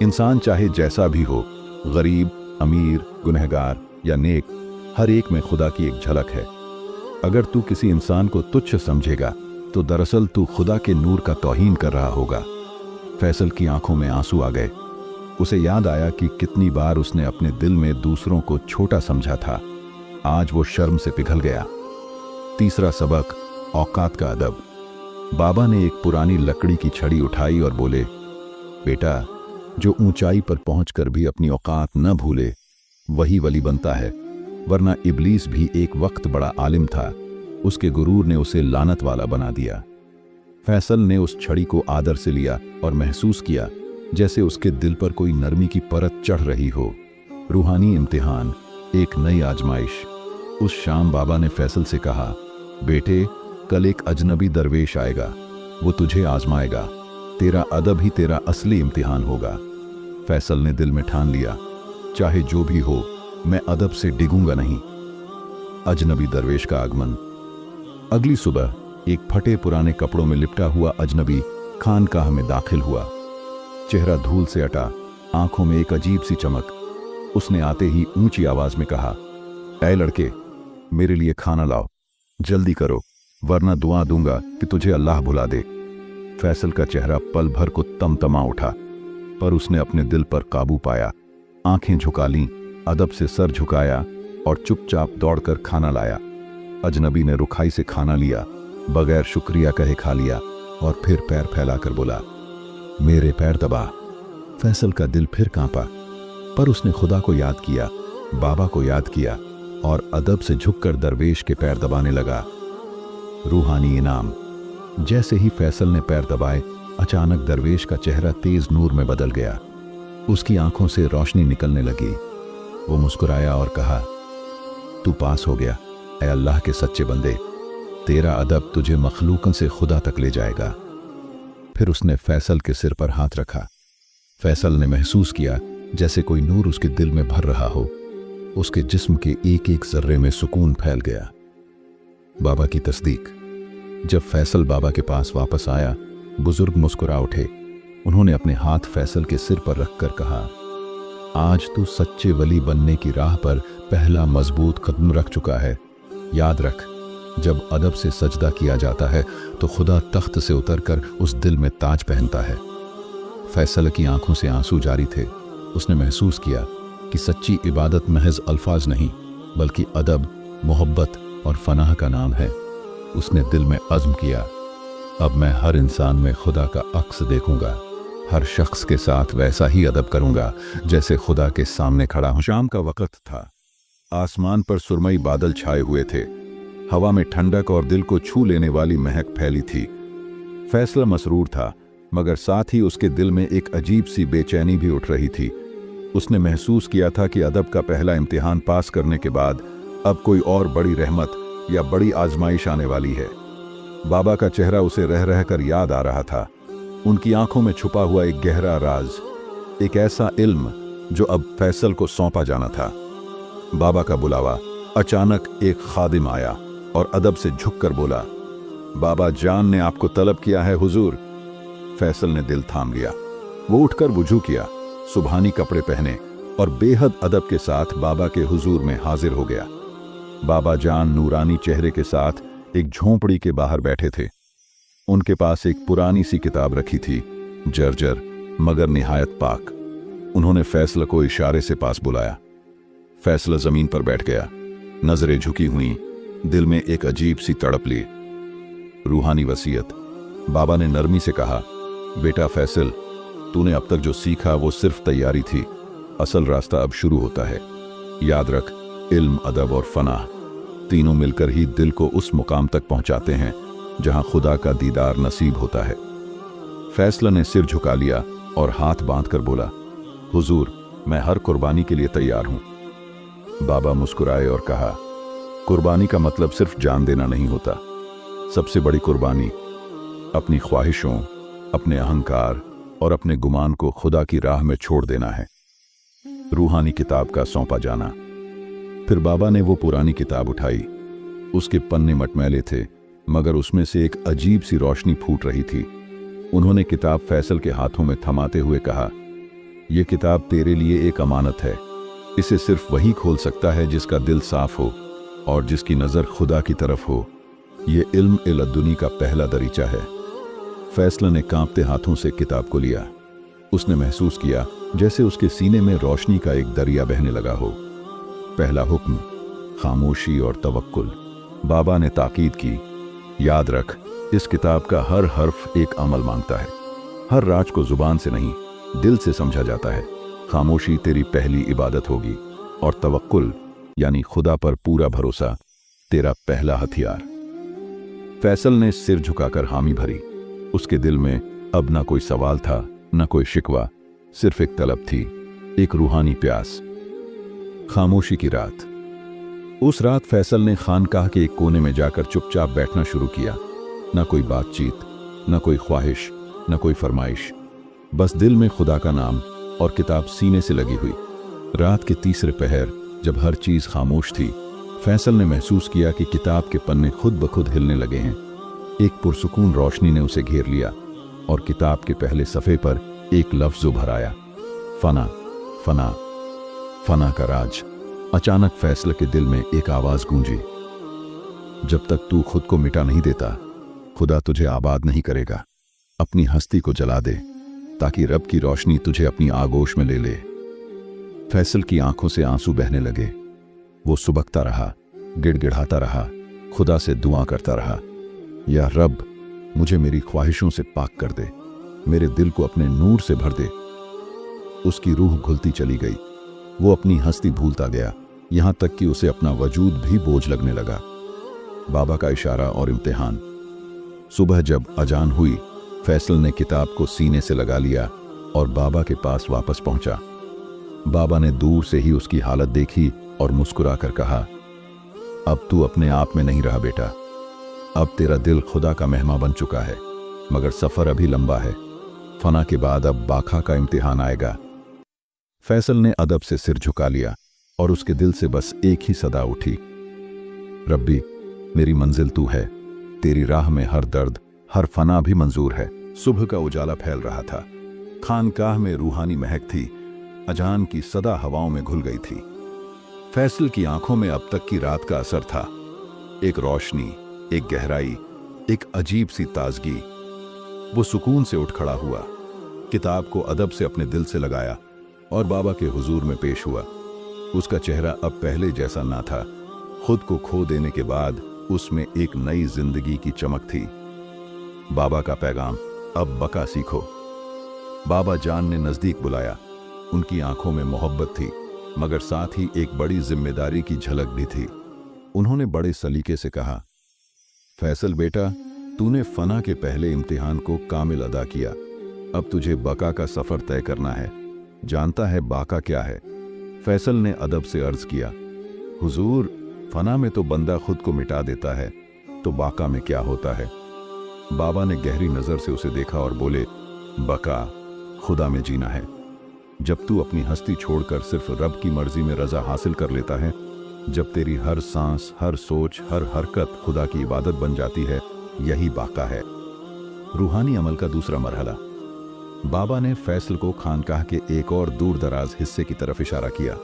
इंसान चाहे जैसा भी हो, गरीब, अमीर, गुनहगार या नेक, हर एक में खुदा की एक झलक है। अगर तू किसी इंसान को तुच्छ समझेगा तो दरअसल तू खुदा के नूर का तौहीन कर रहा होगा। फैसल की आंखों में आंसू आ गए। उसे याद आया कि कितनी बार उसने अपने दिल में दूसरों को छोटा समझा था। आज वो शर्म से पिघल गया। तीसरा सबक, औकात का अदब। बाबा ने एक पुरानी लकड़ी की छड़ी उठाई और बोले, बेटा, जो ऊंचाई पर पहुंचकर भी अपनी औकात न भूले वही वली बनता है, वरना इब्लीस भी एक वक्त बड़ा आलिम था, उसके गुरूर ने उसे लानत वाला बना दिया। फैसल ने उस छड़ी को आदर से लिया और महसूस किया जैसे उसके दिल पर कोई नरमी की परत चढ़ रही हो। रूहानी इम्तिहान, एक नई आजमाइश। उस शाम बाबा ने फैसल से कहा, बेटे, कल एक अजनबी दरवेश आएगा, वो तुझे आजमाएगा। तेरा अदब ही तेरा असली इम्तिहान होगा। फैसल ने दिल में ठान लिया, चाहे जो भी हो, मैं अदब से डिगूंगा नहीं। अजनबी दरवेश का आगमन। अगली सुबह एक फटे पुराने कपड़ों में लिपटा हुआ अजनबी खानकाह में दाखिल हुआ। चेहरा धूल से अटा, आंखों में एक अजीब सी चमक। उसने आते ही ऊंची आवाज में कहा, ऐ लड़के, मेरे लिए खाना लाओ, जल्दी करो, वरना दुआ दूंगा कि तुझे अल्लाह भुला दे। फैसल का चेहरा पल भर को तमतमा उठा, पर उसने अपने दिल पर काबू पाया। आंखें झुका लीं, अदब से सर झुकाया और चुपचाप दौड़कर खाना लाया। अजनबी ने रुखाई से खाना लिया, बगैर शुक्रिया कहे खा लिया और फिर पैर फैलाकर बोला, मेरे पैर दबा। फैसल का दिल फिर कांपा, पर उसने खुदा को याद किया, बाबा को याद किया और अदब से झुककर दरवेश के पैर दबाने लगा। रूहानी इनाम। जैसे ही फैसल ने पैर दबाए, अचानक दरवेश का चेहरा तेज नूर में बदल गया। उसकी आंखों से रोशनी निकलने लगी। वो मुस्कुराया और कहा, तू पास हो गया, ऐ अल्लाह के सच्चे बंदे, तेरा अदब तुझे मखलूकों से खुदा तक ले जाएगा। फिर उसने फैसल के सिर पर हाथ रखा। फैसल ने महसूस किया जैसे कोई नूर उसके दिल में भर रहा हो। उसके जिस्म के एक एक जर्रे में सुकून फैल गया। बाबा की तस्दीक। जब फैसल बाबा के पास वापस आया, बुजुर्ग मुस्कुरा उठे। उन्होंने अपने हाथ फैसल के सिर पर रखकर कहा, आज तू सच्चे वली बनने की राह पर पहला मजबूत कदम रख चुका है। याद रख, जब अदब से सजदा किया जाता है तो खुदा तख्त से उतरकर उस दिल में ताज पहनता है। फैसल की आंखों से आंसू जारी थे। उसने महसूस किया कि सच्ची इबादत महज अल्फाज नहीं, बल्कि अदब, मोहब्बत और फनाह का नाम है। उसने दिल में अज़्म किया, अब मैं हर इंसान में खुदा का अक्स देखूंगा, हर शख्स के साथ वैसा ही अदब करूंगा जैसे खुदा के सामने खड़ा हूं। शाम का वक्त था। आसमान पर सुरमई बादल छाए हुए थे। हवा में ठंडक और दिल को छू लेने वाली महक फैली थी। फैसला मसरूर था, मगर साथ ही उसके दिल में एक अजीब सी बेचैनी भी उठ रही थी। उसने महसूस किया था कि अदब का पहला इम्तिहान पास करने के बाद अब कोई और बड़ी रहमत या बड़ी आजमाइश आने वाली है। बाबा का चेहरा उसे रह रहकर याद आ रहा था। उनकी आंखों में छुपा हुआ एक गहरा राज, एक ऐसा इल्म जो अब फैसल को सौंपा जाना था। बाबा का बुलावा। अचानक एक खादिम आया और अदब से झुककर बोला, बाबा जान ने आपको तलब किया है हुजूर। फैसल ने दिल थाम लिया। वो उठकर वुजू किया, सुबहानी कपड़े पहने और बेहद अदब के साथ बाबा के हुजूर में हाजिर हो गया। बाबा जान नूरानी चेहरे के साथ एक झोंपड़ी के बाहर बैठे थे। उनके पास एक पुरानी सी किताब रखी थी, जर्जर मगर निहायत पाक। उन्होंने फैसल को इशारे से पास बुलाया। फैसल जमीन पर बैठ गया, नजरें झुकी हुई, दिल में एक अजीब सी तड़प ली। रूहानी वसीयत। बाबा ने नरमी से कहा, बेटा फैसल, तूने अब तक जो सीखा वो सिर्फ तैयारी थी, असल रास्ता अब शुरू होता है। याद रख, इल्म, अदब और फनाह तीनों मिलकर ही दिल को उस मुकाम तक पहुंचाते हैं जहां खुदा का दीदार नसीब होता है। फैसला ने सिर झुका लिया और हाथ बांधकर बोला, हुजूर, मैं हर कुर्बानी के लिए तैयार हूं। बाबा मुस्कुराए और कहा, कुर्बानी का मतलब सिर्फ जान देना नहीं होता। सबसे बड़ी कुर्बानी अपनी ख्वाहिशों, अपने अहंकार और अपने गुमान को खुदा की राह में छोड़ देना है। रूहानी किताब का सौंपा जाना। फिर बाबा ने वो पुरानी किताब उठाई। उसके पन्ने मटमैले थे, मगर उसमें से एक अजीब सी रोशनी फूट रही थी। उन्होंने किताब फैसल के हाथों में थमाते हुए कहा, यह किताब तेरे लिए एक अमानत है। इसे सिर्फ वही खोल सकता है जिसका दिल साफ हो और जिसकी नज़र खुदा की तरफ हो। ये इल्म इलद्दुनी का पहला दरीचा है। फैसला ने कांपते हाथों से किताब को लिया। उसने महसूस किया जैसे उसके सीने में रोशनी का एक दरिया बहने लगा हो। पहला हुक्म, खामोशी और तवक्कुल। बाबा ने ताकीद की, याद रख, इस किताब का हर हर्फ एक अमल मांगता है। हर राज को जुबान से नहीं, दिल से समझा जाता है। खामोशी तेरी पहली इबादत होगी और तवक्कुल यानी खुदा पर पूरा भरोसा तेरा पहला हथियार। फैसल ने सिर झुकाकर हामी भरी। उसके दिल में अब ना कोई सवाल था, ना कोई शिकवा, सिर्फ एक तलब थी, एक रूहानी प्यास। खामोशी की रात। उस रात फैसल ने खानकाह के एक कोने में जाकर चुपचाप बैठना शुरू किया। ना कोई बातचीत, ना कोई ख्वाहिश, ना कोई फरमाइश, बस दिल में खुदा का नाम और किताब सीने से लगी हुई। रात के तीसरे पहर, जब हर चीज खामोश थी, फैसल ने महसूस किया कि किताब के पन्ने खुद ब खुद हिलने लगे हैं। एक पुरसुकून रोशनी ने उसे घेर लिया और किताब के पहले सफ़े पर एक लफ्ज़ उभर आया, फना, फना, फना का राज। अचानक फैसल के दिल में एक आवाज़ गूंजी, जब तक तू खुद को मिटा नहीं देता, खुदा तुझे आबाद नहीं करेगा। अपनी हस्ती को जला दे ताकि रब की रोशनी तुझे अपनी आगोश में ले ले। फैसल की आंखों से आंसू बहने लगे। वो सुबकता रहा, गिड़गिड़ाता रहा, खुदा से दुआ करता रहा, या रब, मुझे मेरी ख्वाहिशों से पाक कर दे, मेरे दिल को अपने नूर से भर दे। उसकी रूह घुलती चली गई। वो अपनी हस्ती भूलता गया, यहां तक कि उसे अपना वजूद भी बोझ लगने लगा। बाबा का इशारा और इम्तिहान। सुबह जब अजान हुई, फैसल ने किताब को सीने से लगा लिया और बाबा के पास वापस पहुंचा। बाबा ने दूर से ही उसकी हालत देखी और मुस्कुराकर कहा, अब तू अपने आप में नहीं रहा बेटा। अब तेरा दिल खुदा का मेहमा बन चुका है, मगर सफर अभी लंबा है। फना के बाद अब बाका का इम्तिहान आएगा। फैसल ने अदब से सिर झुका लिया और उसके दिल से बस एक ही सदा उठी, रब्बी, मेरी मंजिल तू है। तेरी राह में हर दर्द, हर फना भी मंजूर है। सुबह का उजाला फैल रहा था। खानकाह में रूहानी महक थी। अजान की सदा हवाओं में घुल गई थी। फैसल की आंखों में अब तक की रात का असर था। एक रोशनी, एक गहराई, एक अजीब सी ताजगी। वो सुकून से उठ खड़ा हुआ, किताब को अदब से अपने दिल से लगाया और बाबा के हुजूर में पेश हुआ। उसका चेहरा अब पहले जैसा ना था। खुद को खो देने के बाद उसमें एक नई जिंदगी की चमक थी। बाबा का पैगाम, अब बका सीखो। बाबा जान ने नजदीक बुलाया। उनकी आंखों में मोहब्बत थी, मगर साथ ही एक बड़ी जिम्मेदारी की झलक भी थी। उन्होंने बड़े सलीके से कहा, फैसल बेटा, तूने फना के पहले इम्तिहान को कामिल अदा किया। अब तुझे बका का सफर तय करना है। जानता है बाका क्या है? फैसल ने अदब से अर्ज किया, हुजूर, फना में तो बंदा खुद को मिटा देता है, तो बाका में क्या होता है? बाबा ने गहरी नजर से उसे देखा और बोले, बका खुदा में जीना है। जब तू अपनी हस्ती छोड़कर सिर्फ रब की मर्जी में रजा हासिल कर लेता है, जब तेरी हर सांस, हर सोच, हर हरकत खुदा की इबादत बन जाती है, यही बाका है। रूहानी अमल का दूसरा मरहला। बाबा ने फैसल को खानकाह के एक और दूर दराज हिस्से की तरफ इशारा किया।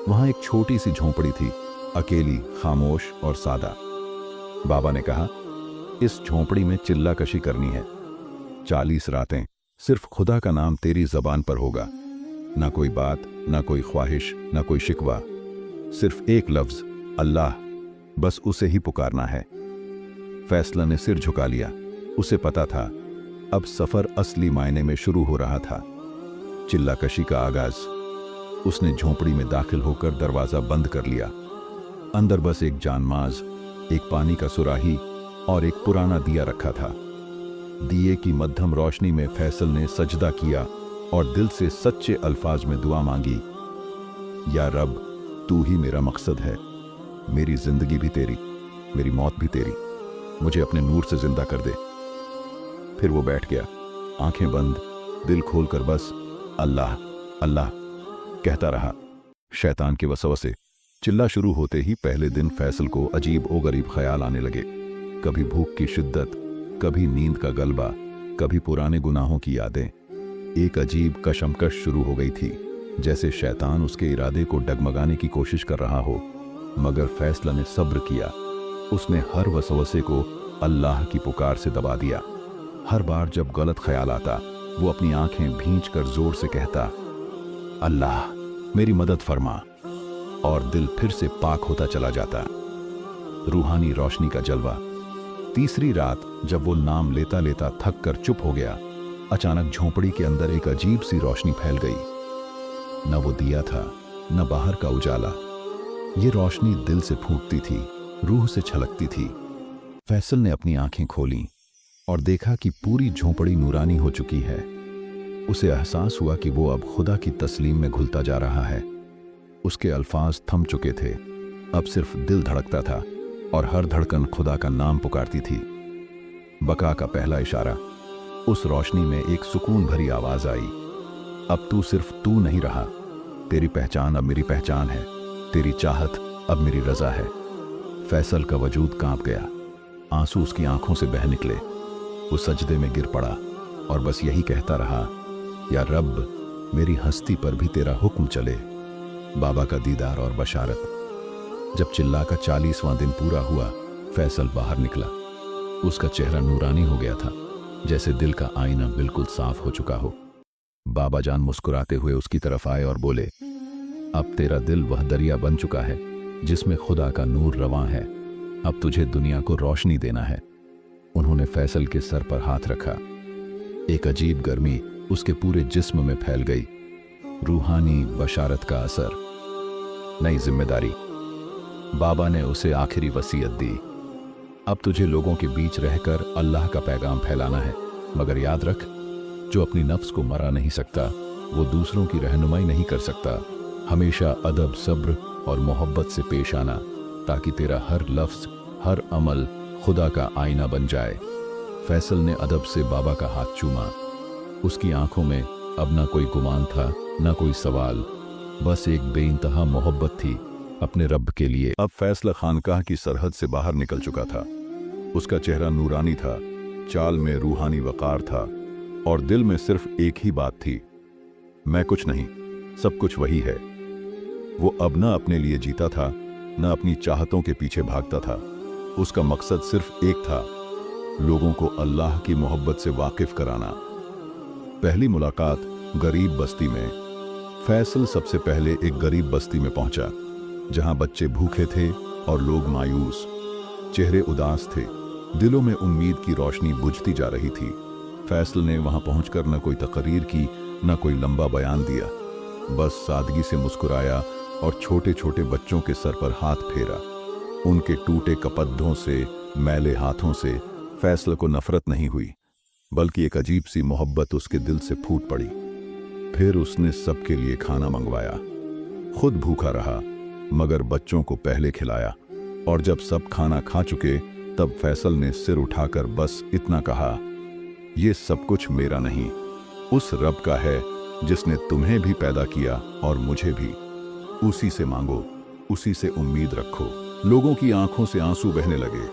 वहां एक छोटी सी झोंपड़ी थी, अकेली, खामोश और सादा। बाबा ने कहा, इस झोंपड़ी में चिल्ला कशी करनी है। 40 रातें सिर्फ खुदा का नाम तेरी जबान पर होगा। ना कोई बात, ना कोई ख्वाहिश, ना कोई शिकवा, सिर्फ एक लफ्ज, अल्लाह। बस उसे ही पुकारना है। फैसला ने सिर झुका लिया। उसे पता था अब सफर असली मायने में शुरू हो रहा था। चिल्लाकशी का आगाज। उसने झोंपड़ी में दाखिल होकर दरवाजा बंद कर लिया। अंदर बस एक जानमाज, एक पानी का सुराही और एक पुराना दिया रखा था। दिए की मध्यम रोशनी में फैसल ने सजदा किया और दिल से सच्चे अल्फाज में दुआ मांगी, या रब, तू ही मेरा मकसद है, मेरी जिंदगी भी तेरी, मेरी मौत भी तेरी, मुझे अपने नूर से जिंदा कर दे। फिर वो बैठ गया, आंखें बंद, दिल खोलकर बस अल्लाह अल्लाह कहता रहा। शैतान के वसवसे चिल्ला शुरू होते ही पहले दिन फैसल को अजीब ओ गरीब ख्याल आने लगे। कभी भूख की शिद्दत, कभी नींद का गलबा, कभी पुराने गुनाहों की यादें। एक अजीब कशमकश शुरू हो गई थी, जैसे शैतान उसके इरादे को डगमगाने की कोशिश कर रहा हो। मगर फैसला ने सब्र किया। उसने हर वसवसे को अल्लाह की पुकार से दबा दिया। हर बार जब गलत ख्याल आता, वो अपनी आंखें भींचकर जोर से कहता, अल्लाह मेरी मदद फरमा, और दिल फिर से पाक होता चला जाता। रूहानी रोशनी का जलवा। तीसरी रात जब वो नाम लेता लेता थक कर चुप हो गया, अचानक झोंपड़ी के अंदर एक अजीब सी रोशनी फैल गई। न वो दिया था, न बाहर का उजाला। ये रोशनी दिल से फूटती थी, रूह से छलकती थी। फैसल ने अपनी आंखें खोलीं और देखा कि पूरी झोंपड़ी नूरानी हो चुकी है। उसे एहसास हुआ कि वो अब खुदा की तस्लीम में घुलता जा रहा है। उसके अल्फाज थम चुके थे, अब सिर्फ दिल धड़कता था और हर धड़कन खुदा का नाम पुकारती थी। बका का पहला इशारा। उस रोशनी में एक सुकून भरी आवाज आई, अब तू सिर्फ तू नहीं रहा, तेरी पहचान अब मेरी पहचान है, तेरी चाहत अब मेरी रजा है। फैसल का वजूद कांप गया, आंसू उसकी आंखों से बह निकले। वो सजदे में गिर पड़ा और बस यही कहता रहा, या रब, मेरी हस्ती पर भी तेरा हुक्म चले। बाबा का दीदार और बशारत। जब चिल्ला का 40वां दिन पूरा हुआ, फैसल बाहर निकला। उसका चेहरा नूरानी हो गया था, जैसे दिल का आईना बिल्कुल साफ हो चुका हो। बाबा जान मुस्कुराते हुए उसकी तरफ आए और बोले, अब तेरा दिल वह दरिया बन चुका है जिसमें खुदा का नूर रवां है। अब तुझे दुनिया को रोशनी देना है। उन्होंने फैसल के सर पर हाथ रखा। एक अजीब गर्मी उसके पूरे जिस्म में फैल गई। रूहानी बशारत का असर, नई जिम्मेदारी। बाबा ने उसे आखिरी वसीयत दी, अब तुझे लोगों के बीच रहकर अल्लाह का पैगाम फैलाना है। मगर याद रख, जो अपनी नफ्स को मरा नहीं सकता, वो दूसरों की रहनुमाई नहीं कर सकता। हमेशा अदब, सब्र और मोहब्बत से पेश आना, ताकि तेरा हर लफ्ज, हर अमल खुदा का आईना बन जाए। फैसल ने अदब से बाबा का हाथ चूमा। उसकी आंखों में अब ना कोई गुमान था, ना कोई सवाल, बस एक बेइंतहा मोहब्बत थी अपने रब के लिए। अब फैसला खानकाह की सरहद से बाहर निकल चुका था। उसका चेहरा नूरानी था, चाल में रूहानी वकार था और दिल में सिर्फ एक ही बात थी, मैं कुछ नहीं, सब कुछ वही है। वो अब ना अपने लिए जीता था, न अपनी चाहतों के पीछे भागता था। उसका मकसद सिर्फ एक था, लोगों को अल्लाह की मोहब्बत से वाकिफ कराना। पहली मुलाकात गरीब बस्ती में। फैसल सबसे पहले एक गरीब बस्ती में पहुंचा, जहां बच्चे भूखे थे और लोग मायूस, चेहरे उदास थे, दिलों में उम्मीद की रोशनी बुझती जा रही थी। फैसल ने वहां पहुंचकर न कोई तकरीर की, न कोई लंबा बयान दिया, बस सादगी से मुस्कुराया और छोटे छोटे बच्चों के सर पर हाथ फेरा। उनके टूटे कपद्धों से, मैले हाथों से फैसल को नफरत नहीं हुई, बल्कि एक अजीब सी मोहब्बत उसके दिल से फूट पड़ी। फिर उसने सबके लिए खाना मंगवाया, खुद भूखा रहा, मगर बच्चों को पहले खिलाया। और जब सब खाना खा चुके, तब फैसल ने सिर उठाकर बस इतना कहा, ये सब कुछ मेरा नहीं, उस रब का है जिसने तुम्हें भी पैदा किया और मुझे भी। उसी से मांगो, उसी से उम्मीद रखो। लोगों की आंखों से आंसू बहने लगे।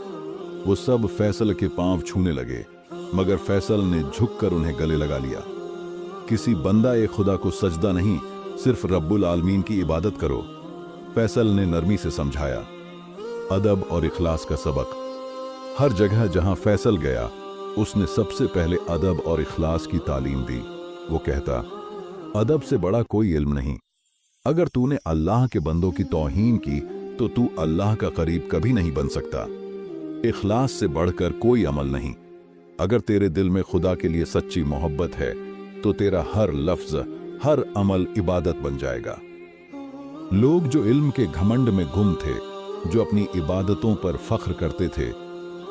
वो सब फैसल के पांव छूने लगे, मगर फैसल ने झुककर उन्हें गले लगा लिया। किसी बंदा ए खुदा को सजदा नहीं, सिर्फ रब्बुल आलमीन की इबादत करो, फैसल ने नरमी से समझाया। अदब और इखलास का सबक। हर जगह जहां फैसल गया, उसने सबसे पहले अदब और इखलास की तालीम दी। वो कहता, अदब से बड़ा कोई इल्म नहीं। अगर तूने अल्लाह के बंदों की तौहीन की, तो तू अल्लाह का करीब कभी नहीं बन सकता। इखलास से बढ़कर कोई अमल नहीं। अगर तेरे दिल में खुदा के लिए सच्ची मोहब्बत है, तो तेरा हर लफ्ज, हर अमल इबादत बन जाएगा। लोग जो इल्म के घमंड में गुम थे, जो अपनी इबादतों पर फख्र करते थे,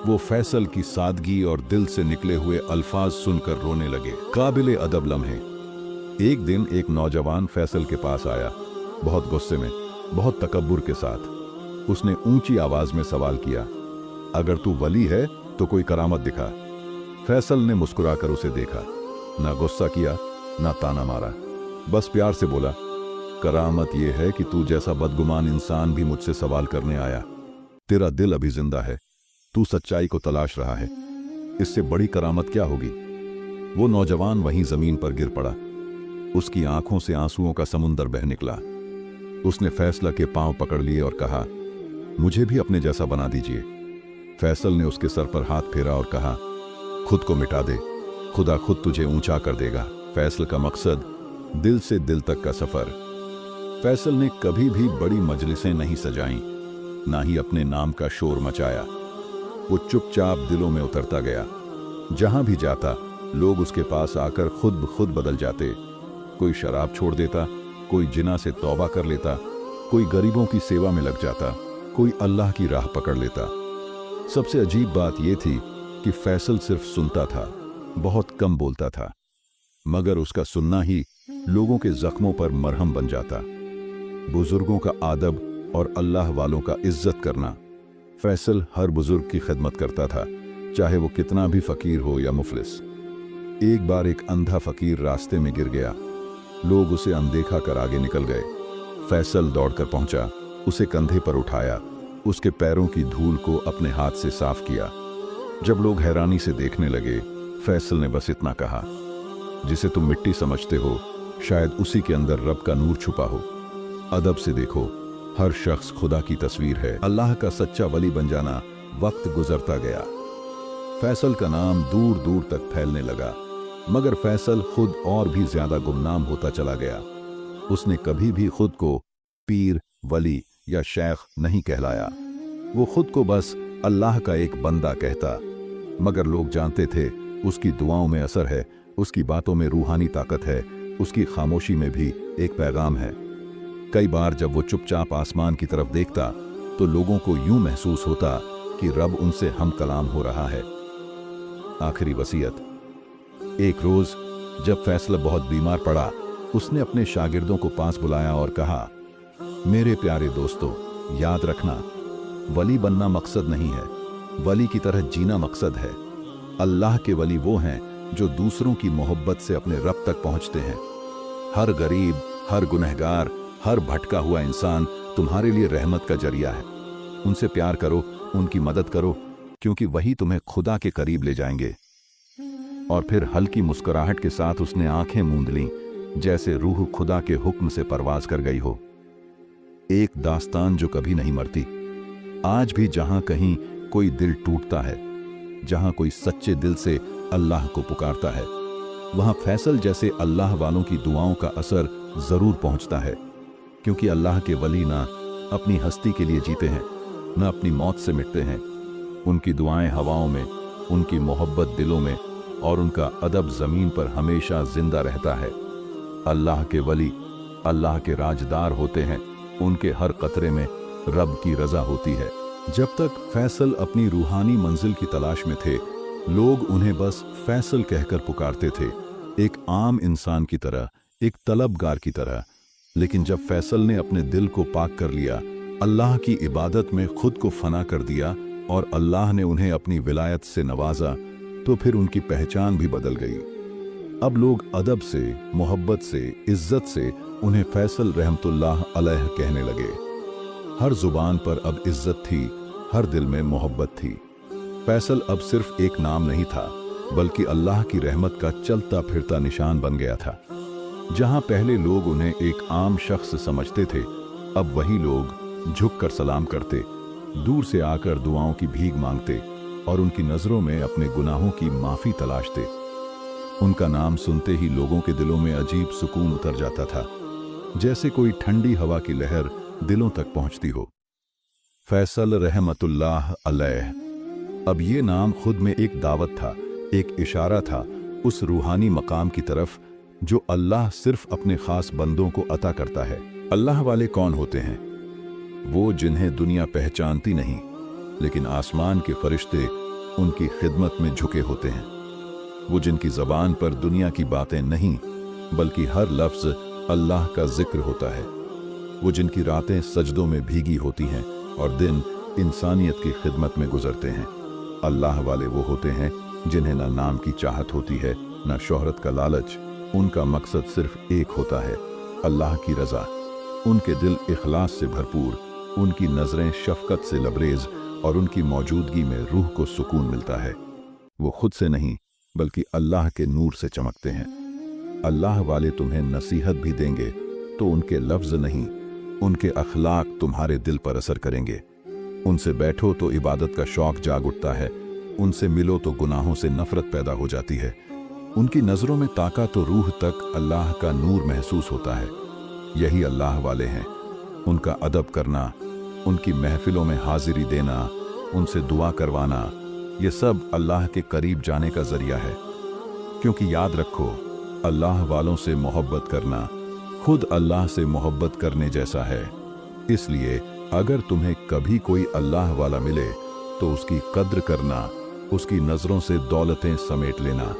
वो फैसल की सादगी और दिल से निकले हुए अल्फाज सुनकर रोने लगे। काबिल अदब लम्हे। एक दिन एक नौजवान फैसल के पास आया, बहुत गुस्से में, बहुत तकब्बुर के साथ। उसने ऊंची आवाज में सवाल किया, अगर तू वली है तो कोई करामत दिखा। फैसल ने मुस्कुराकर उसे देखा, ना गुस्सा किया ना ताना मारा, बस प्यार से बोला, करामत यह है कि तू जैसा बदगुमान इंसान भी मुझसे सवाल करने आया। तेरा दिल अभी जिंदा है, तू सच्चाई को तलाश रहा है, इससे बड़ी करामत क्या होगी। वो नौजवान वहीं जमीन पर गिर पड़ा। उसकी आंखों से आंसुओं का समुंदर बह निकला। उसने फैसल के पांव पकड़ लिए और कहा, मुझे भी अपने जैसा बना दीजिए। फैसल ने उसके सर पर हाथ फेरा और कहा, खुद को मिटा दे, खुदा खुद तुझे ऊंचा कर देगा। फैसल का मकसद दिल से दिल तक का सफर। फैसल ने कभी भी बड़ी मजलिसें नहीं सजाईं, ना ही अपने नाम का शोर मचाया। वो चुपचाप दिलों में उतरता गया। जहां भी जाता, लोग उसके पास आकर खुद ब खुद बदल जाते। कोई शराब छोड़ देता, कोई जिना से तौबा कर लेता, कोई गरीबों की सेवा में लग जाता, कोई अल्लाह की राह पकड़ लेता। सबसे अजीब बात यह थी कि फैसल सिर्फ सुनता था, बहुत कम बोलता था, मगर उसका सुनना ही लोगों के जख्मों पर मरहम बन जाता। बुजुर्गों का आदब और अल्लाह वालों का इज्जत करना। फैसल हर बुजुर्ग की खिदमत करता था, चाहे वो कितना भी फकीर हो या मुफलिस। एक बार एक अंधा फकीर रास्ते में गिर गया। लोग उसे अनदेखा कर आगे निकल गए। फैसल दौड़कर पहुंचा, उसे कंधे पर उठाया, उसके पैरों की धूल को अपने हाथ से साफ किया। जब लोग हैरानी से देखने लगे, फैसल ने बस इतना कहा, जिसे तुम मिट्टी समझते हो, शायद उसी के अंदर रब का नूर छुपा हो। अदब से देखो, हर शख्स खुदा की तस्वीर है। अल्लाह का सच्चा वली बन जाना। वक्त गुजरता गया। फैसल का नाम दूर दूर तक फैलने लगा, मगर फैसल खुद और भी ज्यादा गुमनाम होता चला गया। उसने कभी भी खुद को पीर, वली या शेख नहीं कहलाया। वो खुद को बस अल्लाह का एक बंदा कहता, मगर लोग जानते थे उसकी दुआओं में असर है, उसकी बातों में रूहानी ताकत है, उसकी खामोशी में भी एक पैगाम है। कई बार जब वो चुपचाप आसमान की तरफ देखता, तो लोगों को यूं महसूस होता कि रब उनसे हम कलाम हो रहा है। आखिरी वसीयत। एक रोज जब फैसल बहुत बीमार पड़ा, उसने अपने शागिर्दों को पास बुलाया और कहा, मेरे प्यारे दोस्तों, याद रखना, वली बनना मकसद नहीं है, वली की तरह जीना मकसद है। अल्लाह के वली वो हैं जो दूसरों की मोहब्बत से अपने रब तक पहुंचते हैं। हर गरीब, हर गुनहगार, हर भटका हुआ इंसान तुम्हारे लिए रहमत का जरिया है। उनसे प्यार करो, उनकी मदद करो, क्योंकि वही तुम्हें खुदा के करीब ले जाएंगे। और फिर हल्की मुस्कुराहट के साथ उसने आंखें मूंद लीं, जैसे रूह खुदा के हुक्म से परवाज कर गई हो। एक दास्तान जो कभी नहीं मरती। आज भी जहां कहीं कोई दिल टूटता है, जहां कोई सच्चे दिल से अल्लाह को पुकारता है, वहां फैसल जैसे अल्लाह वालों की दुआओं का असर जरूर पहुंचता है। क्योंकि अल्लाह के वली ना अपनी हस्ती के लिए जीते हैं, ना अपनी मौत से मिटते हैं। उनकी दुआएं हवाओं में, उनकी मोहब्बत दिलों में, और उनका अदब जमीन पर हमेशा जिंदा रहता है। अल्लाह के वली अल्लाह के राजदार होते हैं, उनके हर कतरे में रब की रजा होती है। जब तक फैसल अपनी रूहानी मंजिल की तलाश में थे, लोग उन्हें बस फैसल कहकर पुकारते थे, एक आम इंसान की तरह, एक तलबगार की तरह। लेकिन जब फैसल ने अपने दिल को पाक कर लिया, अल्लाह की इबादत में खुद को फना कर दिया, और अल्लाह ने उन्हें अपनी विलायत से नवाजा, तो फिर उनकी पहचान भी बदल गई। अब लोग अदब से, मोहब्बत से, इज्जत से उन्हें फैसल रहमतुल्लाह अलैह कहने लगे। हर जुबान पर अब इज्जत थी, हर दिल में मोहब्बत थी। फैसल अब सिर्फ एक नाम नहीं था, बल्कि अल्लाह की रहमत का चलता फिरता निशान बन गया था। जहां पहले लोग उन्हें एक आम शख्स समझते थे, अब वही लोग झुककर सलाम करते, दूर से आकर दुआओं की भीख मांगते और उनकी नजरों में अपने गुनाहों की माफी तलाशते। उनका नाम सुनते ही लोगों के दिलों में अजीब सुकून उतर जाता था, जैसे कोई ठंडी हवा की लहर दिलों तक पहुंचती हो। फैसल रहमतुल्लाह अलैह। अब ये नाम खुद में एक दावत था, एक इशारा था उस रूहानी मकाम की तरफ जो अल्लाह सिर्फ अपने खास बंदों को अता करता है। अल्लाह वाले कौन होते हैं? वो जिन्हें दुनिया पहचानती नहीं, लेकिन आसमान के फरिश्ते उनकी खिदमत में झुके होते हैं। वो जिनकी ज़बान पर दुनिया की बातें नहीं, बल्कि हर लफ्ज़ अल्लाह का जिक्र होता है। वो जिनकी रातें सजदों में भीगी होती हैं और दिन इंसानियत की खिदमत में गुजरते हैं। अल्लाह वाले वो होते हैं जिन्हें न नाम की चाहत होती है, न शोहरत का लालच। उनका मकसद सिर्फ एक होता है, अल्लाह की रज़ा। उनके दिल इखलास से भरपूर, उनकी नज़रें शफ़क़त से लबरेज और उनकी मौजूदगी में रूह को सुकून मिलता है। वो खुद से नहीं, बल्कि अल्लाह के नूर से चमकते हैं। अल्लाह वाले तुम्हें नसीहत भी देंगे तो उनके लफ्ज़ नहीं, उनके अखलाक तुम्हारे दिल पर असर करेंगे। उनसे बैठो तो इबादत का शौक़ जाग उठता है, उनसे मिलो तो गुनाहों से नफ़रत पैदा हो जाती है। उनकी नज़रों में ताका तो रूह तक अल्लाह का नूर महसूस होता है। यही अल्लाह वाले हैं। उनका अदब करना, उनकी महफिलों में हाजिरी देना, उनसे दुआ करवाना, ये सब अल्लाह के करीब जाने का ज़रिया है। क्योंकि याद रखो, अल्लाह वालों से मोहब्बत करना खुद अल्लाह से मोहब्बत करने जैसा है। इसलिए अगर तुम्हें कभी कोई अल्लाह वाला मिले तो उसकी कद्र करना, उसकी नज़रों से दौलतें समेट लेना,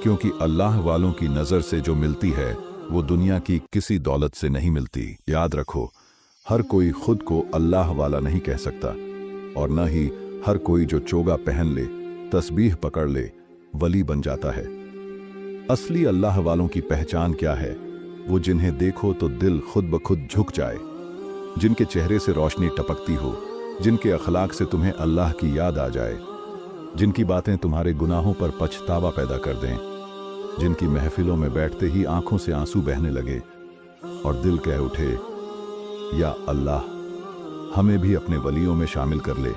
क्योंकि अल्लाह वालों की नज़र से जो मिलती है वो दुनिया की किसी दौलत से नहीं मिलती। याद रखो, हर कोई खुद को अल्लाह वाला नहीं कह सकता, और न ही हर कोई जो चोगा पहन ले, तस्बीह पकड़ ले, वली बन जाता है। असली अल्लाह वालों की पहचान क्या है? वो जिन्हें देखो तो दिल खुद ब खुद झुक जाए, जिनके चेहरे से रोशनी टपकती हो, जिनके अखलाक से तुम्हें अल्लाह की याद आ जाए, जिनकी बातें तुम्हारे गुनाहों पर पछतावा पैदा कर दें, जिनकी महफिलों में बैठते ही आंखों से आंसू बहने लगे और दिल कह उठे, या अल्लाह हमें भी अपने वलियों में शामिल कर ले।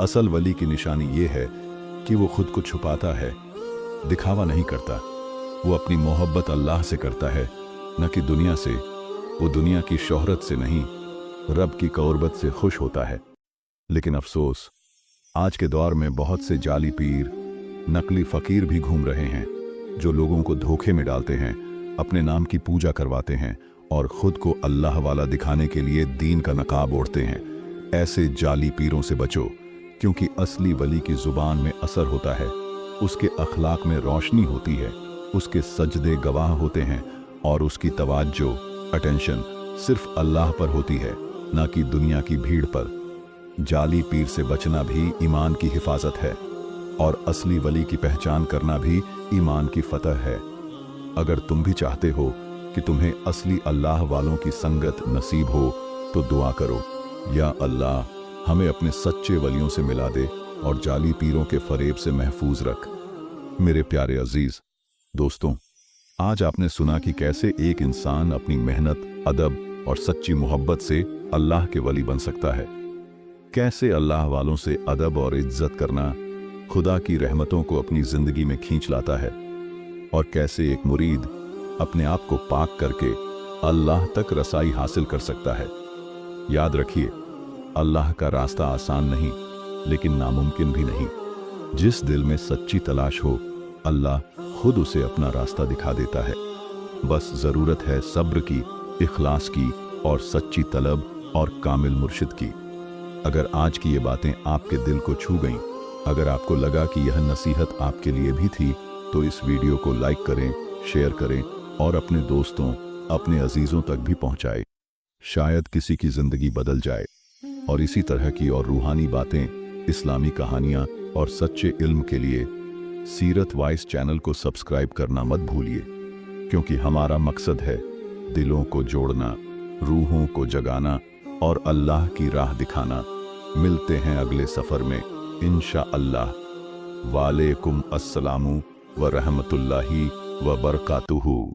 असल वली की निशानी ये है कि वो खुद को छुपाता है, दिखावा नहीं करता। वो अपनी मोहब्बत अल्लाह से करता है, न कि दुनिया से। वो दुनिया की शोहरत से नहीं, रब की क़ुर्बत से खुश होता है। लेकिन अफसोस, आज के दौर में बहुत से जाली पीर, नकली फ़कीर भी घूम रहे हैं, जो लोगों को धोखे में डालते हैं, अपने नाम की पूजा करवाते हैं और ख़ुद को अल्लाह वाला दिखाने के लिए दीन का नकाब ओढ़ते हैं। ऐसे जाली पीरों से बचो, क्योंकि असली वली की ज़ुबान में असर होता है, उसके अखलाक में रोशनी होती है, उसके सजदे गवाह होते हैं और उसकी तवज्जो, अटेंशन सिर्फ अल्लाह पर होती है, ना कि दुनिया की भीड़ पर। जाली पीर से बचना भी ईमान की हिफाजत है, और असली वली की पहचान करना भी ईमान की फतह है। अगर तुम भी चाहते हो कि तुम्हें असली अल्लाह वालों की संगत नसीब हो, तो दुआ करो, या अल्लाह हमें अपने सच्चे वलियों से मिला दे और जाली पीरों के फरेब से महफूज रख। मेरे प्यारे अजीज दोस्तों, आज आपने सुना कि कैसे एक इंसान अपनी मेहनत, अदब और सच्ची मोहब्बत से अल्लाह के वली बन सकता है। कैसे अल्लाह वालों से अदब और इज्जत करना खुदा की रहमतों को अपनी जिंदगी में खींच लाता है, और कैसे एक मुरीद अपने आप को पाक करके अल्लाह तक रसाई हासिल कर सकता है। याद रखिए, अल्लाह का रास्ता आसान नहीं, लेकिन नामुमकिन भी नहीं। जिस दिल में सच्ची तलाश हो, अल्लाह खुद उसे अपना रास्ता दिखा देता है। बस ज़रूरत है सब्र की, इखलास की और सच्ची तलब और कामिल मुर्शिद की। अगर आज की ये बातें आपके दिल को छू गईं, अगर आपको लगा कि यह नसीहत आपके लिए भी थी, तो इस वीडियो को लाइक करें, शेयर करें और अपने दोस्तों, अपने अजीज़ों तक भी पहुंचाएं। शायद किसी की ज़िंदगी बदल जाए। और इसी तरह की और रूहानी बातें, इस्लामी कहानियाँ और सच्चे इल्म के लिए सीरत वॉइस चैनल को सब्सक्राइब करना मत भूलिए, क्योंकि हमारा मकसद है दिलों को जोड़ना, रूहों को जगाना और अल्लाह की राह दिखाना। मिलते हैं अगले सफ़र में इंशाअल्लाह। वालेकुम अस्सलामु व रहमतुल्लाहि व बरकातुहू।